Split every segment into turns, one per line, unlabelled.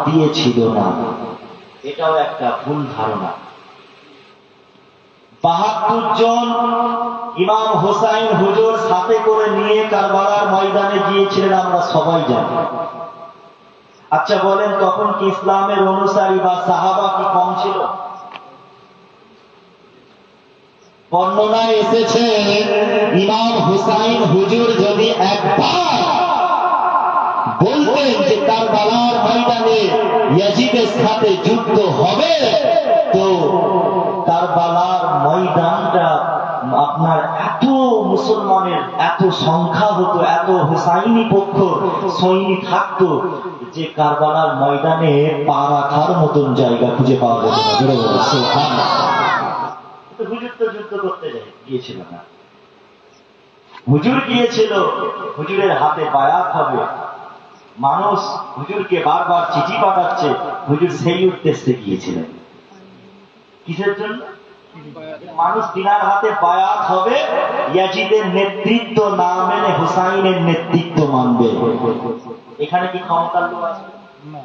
দিয়েছিল না, এটাও একটা ভুল ধারণা। ৭২ জন ইমাম হুসাইন হুজুর সাথে করে নিয়ে কারবালার ময়দানে গিয়েছিলেন, আমরা সবাই জানি। আচ্ছা বলেন, তখন কি ইসলামের অনুসারী বা সাহাবা কি কম ছিল? বর্ণনায় এসেছে ইমাম হুসাইন হুজুর যদি একবার বলতেন যে কারবালার ময়দানে ইয়াজিদের সাথে যুদ্ধ হবে, তো কারবালার ময়দানটা আপনার এত মুসলমানের এত সংখ্যা হতো, এত হুসাইনি পক্ষ সৈনিক থাকতো যে কারবালার ময়দানে পা রাখার মতন জায়গা খুঁজে পাওয়া যেত না। হুজুর তো যুদ্ধ করতে গিয়েছিল না, হুজুর গিয়েছিল হুজুরের হাতে বায়াত হবে। মানুষ হুজুরকে বারবার চিঠি পাঠাচ্ছে, হুজুর সেই উদ্দেশ্যে গিয়েছিলেন। কিসের জন্য? মানুষ তিনার হাতে বায়াত হবে, ইয়াজিদের নেতৃত্ব না মেনে হুসাইনের নেতৃত্ব মানবে। এখানে কি ক্ষমতার লোক আছে? না।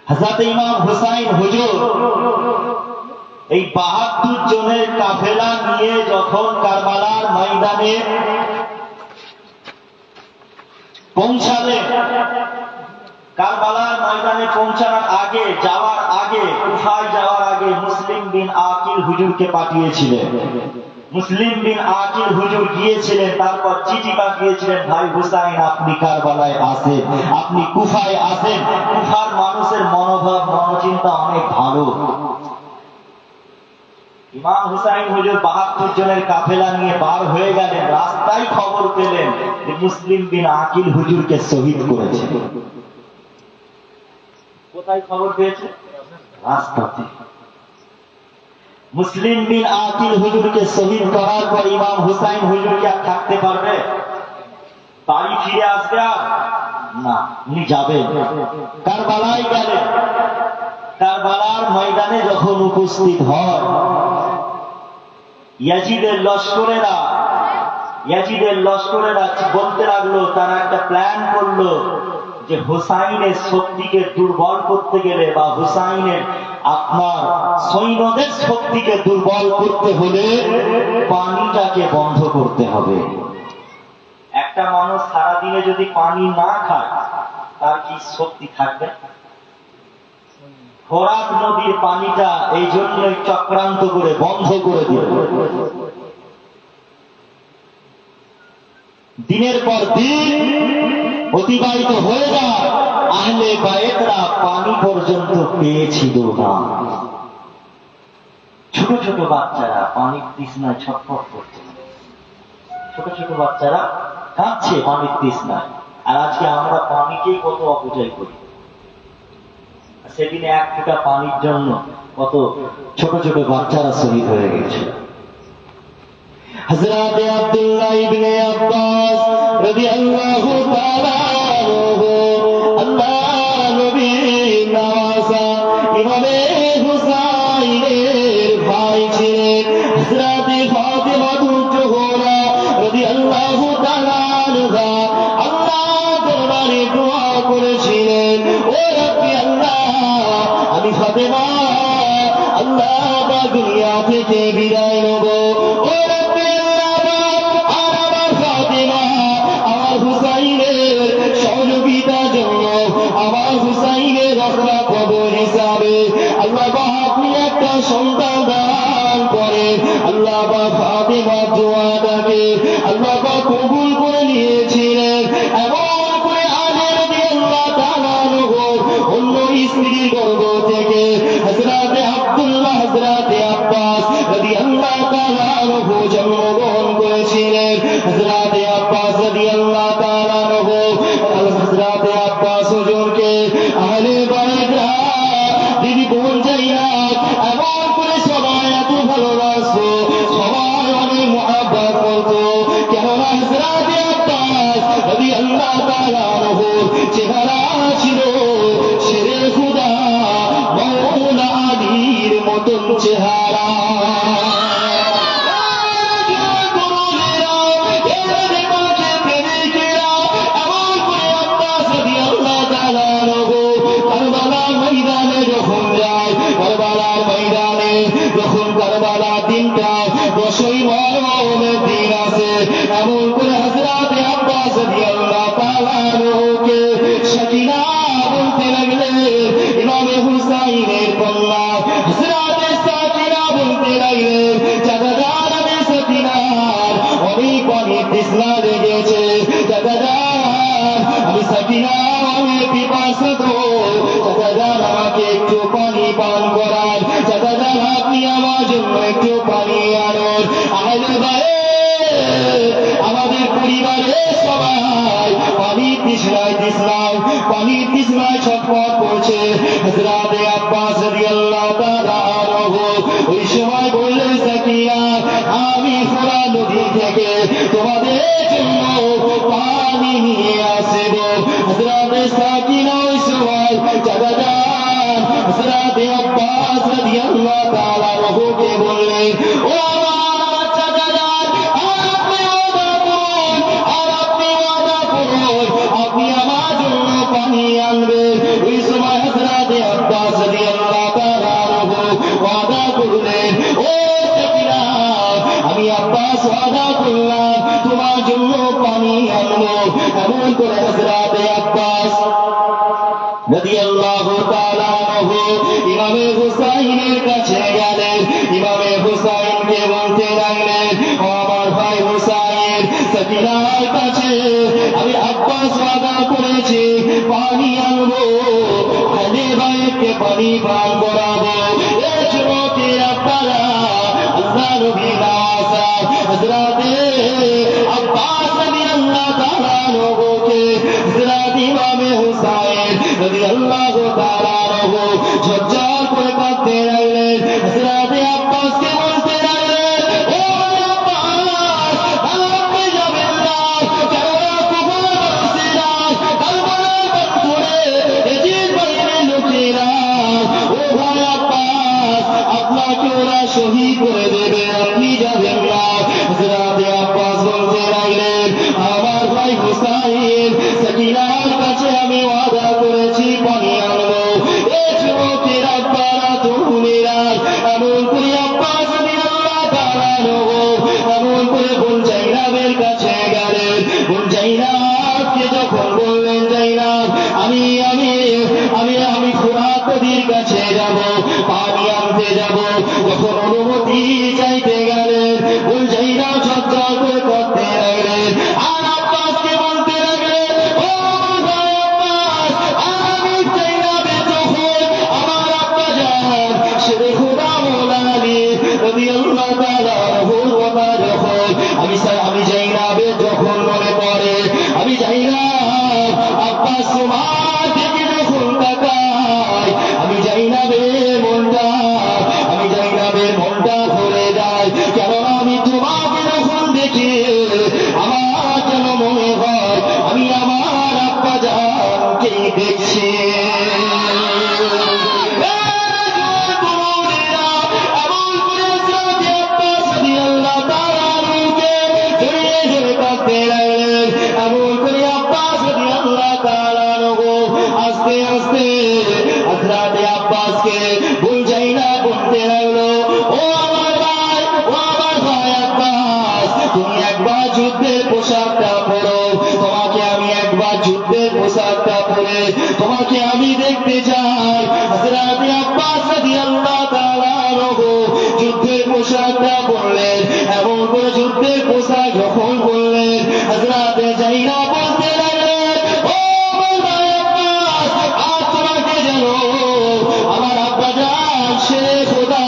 হযরত ইমাম হুসাইন হুজুর এই ৭২ জনের কাফেলা নিয়ে যখন কারবালার ময়দানে পৌঁছালেন, কারবালার ময়দানে পৌঁছানোর আগে, যাওয়ার আগে, কুফায় যাওয়ার আগে মুসলিম বিন আকিল হুজুরকে পাঠিয়েছিলেন। মুসলিম বিন আকিল হুজুর গিয়েছিলেন, তারপর চিঠি পাঠিয়েছিলেন, ভাই হুসাইন আপনি কারবালায় আসেন, আপনি কুফায় আসেন। কুফার মানুষের মনোভাব মনোচিন্তা অনেক ভালো। ইমাম হুসাইন হুজুর ৭২ জনের কাফেলা নিয়ে বার হয়ে গেলেন, রাস্তায় খবর পেলেন যে মুসলিম বিন আকিল হুজুরকে শহীদ করেছে। কোথায় খবর পেয়েছে? রাস্তাতে। মুসলিম বিন আকিল হুজুরকে শহীদ করার পর ইমাম হুসাইন হুজুর কি আর থাকতে পারবে? বাড়ি ফিরে আসবে? না, উনি যাবেন। কারবালায় গেলেন। কারবালার ময়দানে যখন উপস্থিত হয়, ইয়াজিদের লস্করেরা বলতে লাগলো, তারা একটা প্ল্যান করলো যে হুসাইনের শক্তিকে দুর্বল করতে গেলে বা হুসাইনের আপনার সৈন্যদের শক্তিকে দুর্বল করতে হলে পানিটাকে বন্ধ করতে হবে। একটা মানুষ সারাদিনে যদি পানি না খায় তার কি শক্তি থাকবে? ফোরাত নদীর পানিটা এই জন্যই চক্রান্ত করে বন্ধ করে দিল। দিনের পর দিন অতিবাহিত হয়ে যায়, আহলে বায়েতরা পানি পর্যন্ত পেয়েছিল না। ছোট ছোট বাচ্চারা পানির তৃষ্ণায় ছটফট করছে, ছোট ছোট বাচ্চারা কাঁদছে পানির তৃষ্ণায়। আর আজকে আমরা পানিকেই কত অপচয় করি। সেদিনে এক ফোঁটা পানির জন্য কত ছোট ছোট বাচ্চারা শহীদ হয়ে গেছে। হযরত আব্দুল্লাহ ইবনে আব্বাস রাদিয়াল্লাহু তাআলা আনহু আল্লাহ নবীর নওয়াজা ইমামে হুসাইনের ভাই ছিলেন। হযরত ফাতিমা জোহরা রাদিয়াল্লাহু তাআলা আনহা আল্লাহ দরবারে দোয়া করেছিলেন, ও রব্বি আল্লাহ, আমি ফাতিমা আল্লাহ বা দুনিয়া থেকে বিদায় নেব। ও রব্বি সহযোগিতার জন্য আমার হুসাইনের রক্ষা কবর হিসাবে আল্লাহ আপনি একটা সন্তান দান করেন। আল্লাহ ফাতিমা দোয়াটাকে আল্লাহ কবুল করে নিয়েছিলেন। এমন করে আজের দিন আল্লাহ তাআলা অন্য স্ত্রীর গর্ভ থেকে হযরত আব্দুল্লাহ হযরত আব্বাস রাদিয়াল্লাহু তাআলা আনহু জন্মগ্রহণ করেছিলেন। হযরত আব্বাস রাদিয়াল্লাহু তাআলা আনহু হযরত আব্বাস হুজুরকে আহলে বায়তরা দিদি বোন যাইয়া এমন করে সবাই এত ভালোবাসতো, সবাই অনেক মুহাব্বত করতো। কেননা হযরত আব্বাস রাদিয়াল্লাহু তাআলা আনহু চেহারা ছিল শেরে খুদা মওলা আলীর মতন চেহারা। এমন করে আব্বাস রাদিয়াল্লাহু
অবশ্যই মরণের দিন আছে। এমন করে হযরত আব্বাস রাদিয়াল্লাহু তাআলা আনহুকে সাকিনা বলতে লাগলেন। ইমামে হুসাইনের কন্যা হযরত সাকিনা বলতে লাগলেন, চাচাজান আমি সাকিনার অনেক পানি তৃষ্ণা লেগেছে, চাচাজান আমি সাকিনা অনেক পিপাসিত, চাচাজান আমাকে একটু পানি পান করান, চাচাজান আপনি আমার জন্য একটু পানি আনুন। আহলে বাড়ি আমাদের পরিবারের সবাই পানির তৃষ্ণায় ছটফট করছে। হযরত আব্বাস রাদিয়াল্লাহু তাআলা আনহু ওই সময় বললেন, সাকিনা আমি ফোরা নদী থেকে তোমাদের জন্য পানি নিয়ে আসব। হযরত সাকিনা ওই সময় চাচাজান হযরত আব্বাস রাদিয়াল্লাহু তাআলা আনহুকে বললেন, ও আমার চাচাজান, আপনি ওয়াদা করুন, আপনি আমার জন্য পানি আনবেন। ওই সময় হযরত আব্বাস রাদিয়াল্লাহু তাআলা আনহু ওয়াদা করলেন, ও সাকিনা আমি আব্বাস ওয়াদা করলাম তোমার জন্য পানি আনবো। এমন করে হযরত আব্বাস রাদিয়াল্লাহু তাআলা আনহু ইমামে হুসাইনের কাছে গেলেন। ইমামে হুসাইনকে বলতে লাগলেন, ও আমার ভাই হুসাইন, সাকিনার কাছে আমি আব্বাস ওয়াদা করেছি পানি আনবো, আহলে বাইতকে পানি পান করাবো। এই যুবকের আপনারা আল্লাহ নবী নওয়াজা হযরত আব্বাস রাদিয়াল্লাহু তাআলা আনহুকে হযরত ইমামে হুসাইন রাদিয়াল্লাহু তাআলা আনহু ঝরঝর করে কাঁদতে লাগলেন। হযরত আব্বাসকে বলতে লাগলেন, ও আব্বাস আপনি যাবেন না, কেননা কুফর মুশরিকরা কারবালার পাথরে এজিদ বাহিনীর লোকেরা, ও ভাই আব্বাস আপনাকে ওরা শহীদ করে দেবে, আপনি যাবেন না। হযরত আব্বাস বলতে লাগলেন, আমার ভাই হুসাইন, সাকিনার কাছে আমি ওয়াদা করেছি পানি আনবো। এই যুবকের আব্বারা তরুণেরা এমন করে আব্বাস রাদিয়াল্লাহু তাআলা আনহু এমন করে বোন জাইনাবের কাছে গেলেন। বোন জাইনাবকে যখন বললেন, জাইনাব আমি আমি আমি আমি ফোরাত নদীর কাছে যাব, পানি আনতে যাব, যখন অনুমতি চাইতে গেলেন, বোন জাইনাব ঝরঝর করে কাঁদতে লাগলেন। আর আব্বাসকে বলতে লাগলেন, ও ভাই আব্বাস, আমি জাইনাবে যখন আমার আব্বা যান শেরে খোদা মওলা আলী রাদিয়াল্লাহু তাআলা আনহুর কথা যখন আমি জাইনাবে যখন মনে পড়ে, আমি জাইনাব আব্বাস তোমার দিকে যখন তাকাই, আমি জাইনাবের মনটা ভরে যায়। কেননা আমি তোমাকে যখন দেখি আমার যেন মনে হয় আমি আমার আব্বা জানকে দেখছি। এমন করে হযরত আব্বাস রাদিয়াল্লাহু তাআলা আনহুকে জড়িয়ে ধরে কাঁদতে লাগলেন। এমন করে আব্বাস রাদিয়াল্লাহু তাআলা আনহু আস্তে আস্তে হযরত আব্বাসকে বুঝাই না বলতে লাগলো, ও আমার ভাই আব্বাস, তুমি একবার যুদ্ধের পোশাকটা পরো, তোমাকে আমি একবার যুদ্ধের পোশাকটা পরে তোমাকে আমি দেখতে চাই। হযরত আব্বাস রাদিয়াল্লাহু তাআলা আনহু যুদ্ধের পোশাকটা পরলেন। এমন করে যুদ্ধের পোশাক যখন পরলেন, হযরত জাইনাব বলতে লাগলেন, ও আমার ভাই আব্বাস, আজ তোমাকে যেন আমার আব্বা জান শেরে খোদা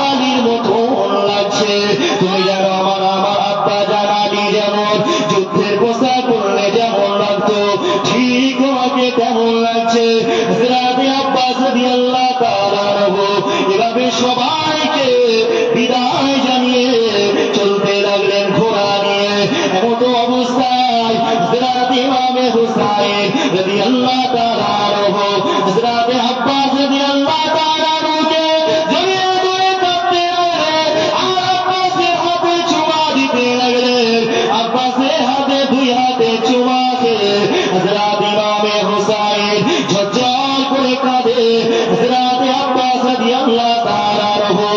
আলীর মতন লাগছে। তুমি যেন আমার আব্বা জান আলী যেমন যুদ্ধের পোশাক পরলে যেমন লাগতো, ঠিক তোমাকে তেমন লাগছে। হযরত আব্বাস রাদিয়াল্লাহু তাআলা আনহু এভাবে সবাইকে বিদায় জানিয়ে চলতে লাগলেন ঘোড়া নিয়ে। এমন অবস্থায় হযরত ইমামে হুসাইন রাদিয়াল্লাহু তাআলা আনহু হযরত আব্বাস রাদিয়াল্লাহু তাআলা আনহুকে জড়িয়ে ধরে কাঁদতে লাগলেন। আর আব্বাসের হাতে চুমা দিতে লাগলেন। আব্বাসের হাতে দুই হাতে চুমা খেয়ে হযরত ইমামে হুসাইন ঝরঝর করে কাঁদে। হযরত আব্বাস রাদিয়াল্লাহু তাআলা আনহু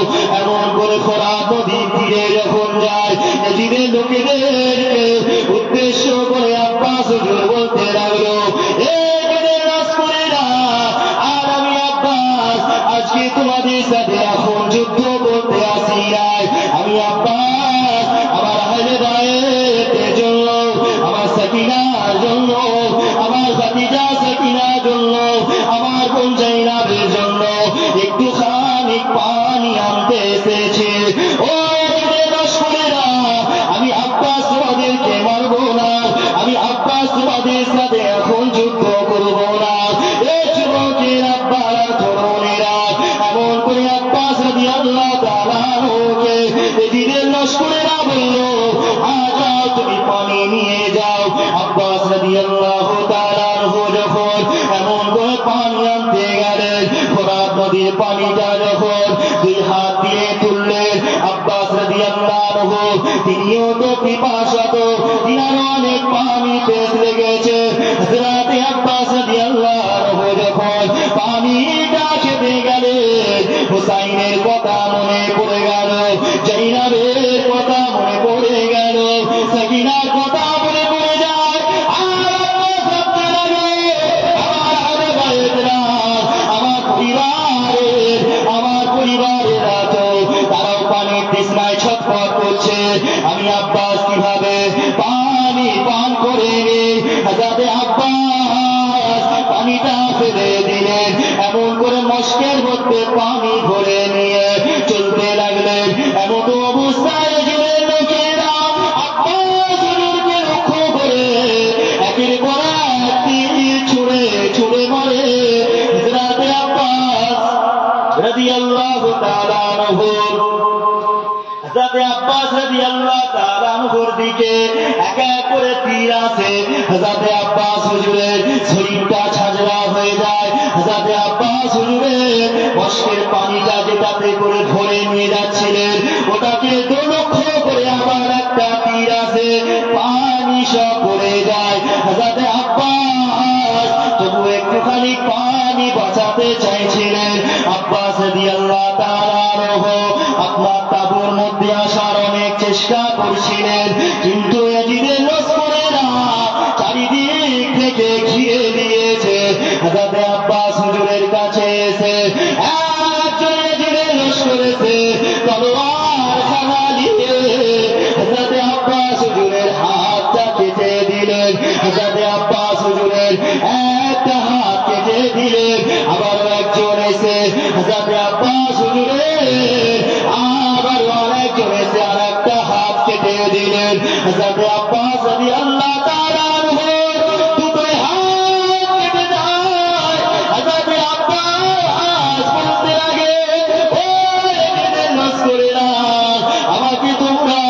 তোমাদের সাথে এখন যুদ্ধ করতে আসি নাই। আমি আব্বাস আমার আহলে বায়েতের জন্য, আমার সাকিনার জন্য, আমার ভাতিজা সাকিনার জন্য, আমার বোন জাইনাবের জন্য একটুখানি পানি আনতে এসেছি। ও দর্শকেরা, আমি আব্বাস তোমাদেরকে মারব না, আমি আব্বাস তোমাদের সাথে এখন যুদ্ধ করব না। এই যুবকের আব্বারা তরুণেরা এমন করে আব্বাস রাদিয়াল্লাহু তাআলা আনহুকে এজিদের লস্করেরা বলল, যাও তুমি পানি নিয়ে যাও। আব্বাস রাদিয়াল্লাহু তাআলা আনহু যখন এমন করে পানি আনতে গেলেন, ফোরাত নদীর পানিটা যখন দুই হাত দিয়ে তুললেন, আব্বাস রাদিয়াল্লাহু আনহু তিনিও তো পিপাসাত, তিনার অনেক পানি পেট লেগেছে। হযরত আব্বাস রাদিয়াল্লাহু আনহু যখন পানিটা খেতে গেলেন, হুসাইনের কথা মনে পড়ে গেল, জাইনাবের কথা মনে পড়ে গেল, সাকিনার কথা মনে পড়ে যায়। আর আব্বাস ভাবতে লাগে, আমার আহলে বায়েতরা, আমার পরিবারেরা তো তারাও পানির তৃষ্ণায় ছটফট করছে। আমি আব্বাস কিভাবে পানি পান করে নি? হযরত আব্বাস পানিটা ফেলে দিলেন, এমন করে মশকের মধ্যে পানি ভরে নিয়ে চলতে লাগলেন। এমন অবস্থায় যুগের লোকেরা আব্বাস হুজুরকে লক্ষ্য করে একের পর এক তীর ছুঁড়ে ছুঁড়ে মারে। হযরত আব্বাস রাদিয়াল্লাহু তাআলা আনহু, হযরত আব্বাস রাদিয়াল্লাহু তাআলা আনহুর দিকে এক এক করে তীর আসে। হযরত আব্বাস হুজুরের শরীরটা ঝাঁঝরা হয়ে যায়। হযরত আব্বাস হুজুরের মশকের পানিটা যেটাতে করে ভরে নিয়ে যাচ্ছিলেন, ওটাকে লক্ষ্য করে আবার একটা তীর আসে, পানি সব পড়ে যায়। হযরত আব্বাস তবু একটুখানি পানি বাঁচাতে চাইছিলেন। আব্বাস রাদিয়াল্লাহু তাআলা আনহু আপনার তাঁবুর মধ্যে আসার অনেক চেষ্টা করছিলেন, কিন্তু এজিদের লস্করেরা চারিদিক থেকে ঘিরে দিয়েছে। হযরত আব্বাস হুজুরের কাছে এসে একজন এজিদের লস্কর এসে তলোয়ার খানা নিয়ে হযরত আব্বাস হুজুরের হাতটা কেটে দিলেন। হযরত আব্বাস হুজুরের একটা হাত কেটে দিলেন। আবার একজন এসে হযরত আব্বাস হুজুরের আবার আরেকজন এসে আর একটা হাত কেটে দিলেন। হযরত আব্বাস রাদিয়াল্লাহু তাআলা আনহু দুটোই হাত কেটে যায়। হযরত আব্বাস বলতে লাগে, ও এদের লস্করেরা, আমাকে তোমরা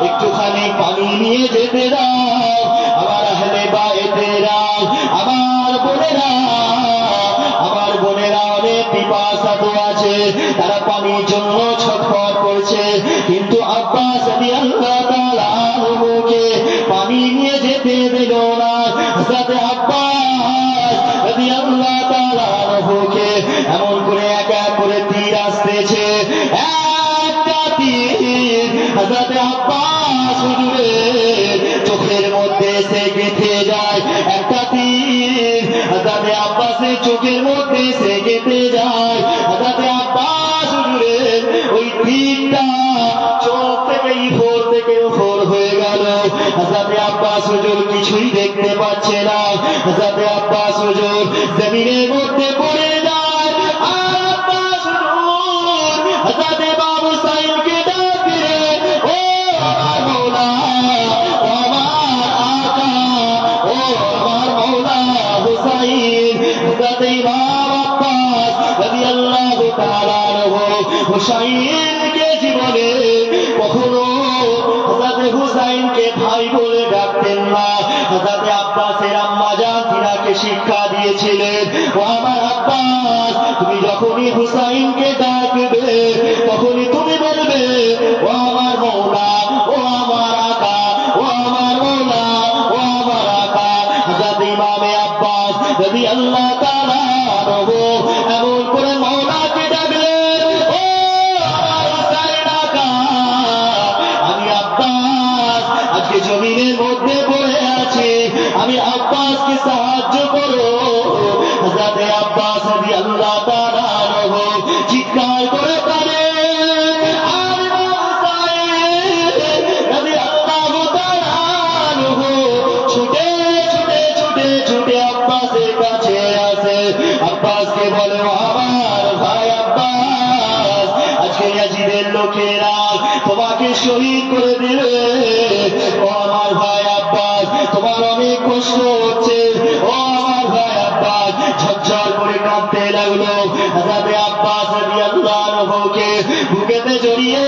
একটুখানি পানি নিয়ে যেতে দাও। আমার আহলে বায়েতেরা, আমার বোনেরা অনেক পিপাসাত আছে, তারা পানির জন্য ছটফট করছে, কিন্তু আব্বাস রাদিয়াল্লাহু তাআলা আনহুকে পানি নিয়ে যেতে দিল না। হযরত আব্বাস রাদিয়াল্লাহু তাআলা আনহুকে এমন করে এক এক করে তীর আসতেছে। একটা তীর হযরত আব্বাস হুজুরের চোখের মধ্যে এসে গেঁথে যায়। একটা তীর হযরত আব্বাসের চোখের মধ্যে এসে গেঁথে যায়। হযরত আব্বাস হুজুরের ওই তীরটা চোখ থেকে উপর হয়ে গেল। হযরত আব্বাস হুজুর কিছুই দেখতে পাচ্ছে না। হযরত আব্বাস হুজুর জমিনের মধ্যে পড়ে যায়। আর আব্বাস হুজুর হযরত বাবু সাইনকে ডাক দিলেন, ও আমার মওলা, ও আমার আকা, ও আমার মওলা হুসাইন। হযরত ইমাম আব্বাস রাদিয়াল্লাহু তাআলা আনহু হুসাইনকে জীবনে কখনো হযরত হুসাইনকে ভাই বলে ডাকতেন না। হযরত আব্বাসের আম্মা জান তিনাকে শিক্ষা দিয়েছিলেন, ও আমার আব্বাস, তুমি যখনই হুসাইনকে ডাকবে তখনই তুমি বলবে, ও আমার মওলা, ও আমার আকা, ও আমার মওলা, ও আমার আকা। হযরত ইমামে আব্বাস রাদিয়াল্লাহু তাআলা আনহু এমন করে মওলাকে ডাকলেন, ও আমার হুসাইন আকা, আমি আব্বাস আজকে জমিনের মধ্যে পড়ে আছি, আমি আব্বাসকে সাহায্য করো। হযরত আব্বাস রাদিয়াল্লাহু তাআলা আনহু আব্বাসকে বলে ও আমার ভাই আব্বাস, আজকে ইয়াজিদের লোকেরা তোমাকে শহীদ করে দিবে। ও আমার ভাই আব্বাস, তোমার অনেক কষ্ট হচ্ছে। ও আমার ভাই আব্বাস ঝরঝর করে কাঁদতে লাগলো। হযরত আব্বাস রাদিয়াল্লাহু আনহুকে বুকেতে জড়িয়ে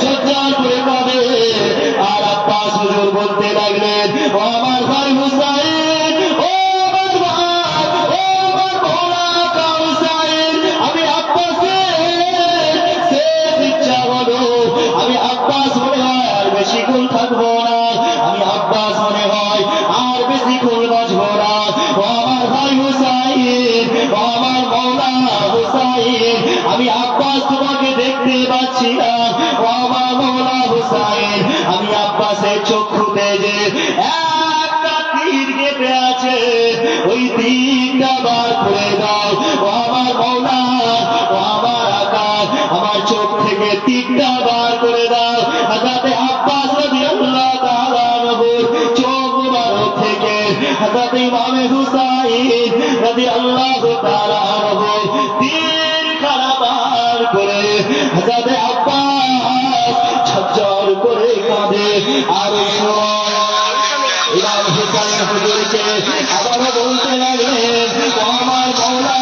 ঝরঝর করে কাঁদে। আর আব্বাস হুজুর বলতে লাগলেন ও আমার ভাই হুসাইন, ও আমার ভাই, ও আমার মওলা আকা হুসাইন, আমি আব্বাসের শেষ ইচ্ছা হলো আমি আব্বাস মনে হয় আর বেশিক্ষণ থাকবো না, আমি আব্বাস মনে হয় আর বেশিক্ষণ বাঁচবো না। ও আমার ভাই হুসাইন, ও আমার মওলা হুসাইন, আমি আব্বাস তোমাকে দেখতে পাচ্ছি না। ও আমার মওলা হুসাইন, আমি আব্বাসের চক্ষুতে যে একটা তীর কেটে আছে, ওই তীরটা বার করে দাও। ও আমার মওলা, ও আমার আকা, আমার চোখ থেকে তীরটা বার করে দাও। হযরত আব্বাস রাদিয়াল্লাহু তাআলা আনহুর চোখ মুবারক থেকে হযরত ইমাম হুসাইন রাদিয়াল্লাহু তাআলা আনহু তীর খানা বার করে হযরত আব্বাস ঝরঝর করে কাঁদে। আর ওই সময় ইমাম হুসাইন হুজুরকে আবারও বলতে লাগলেন ও আমার মওলা,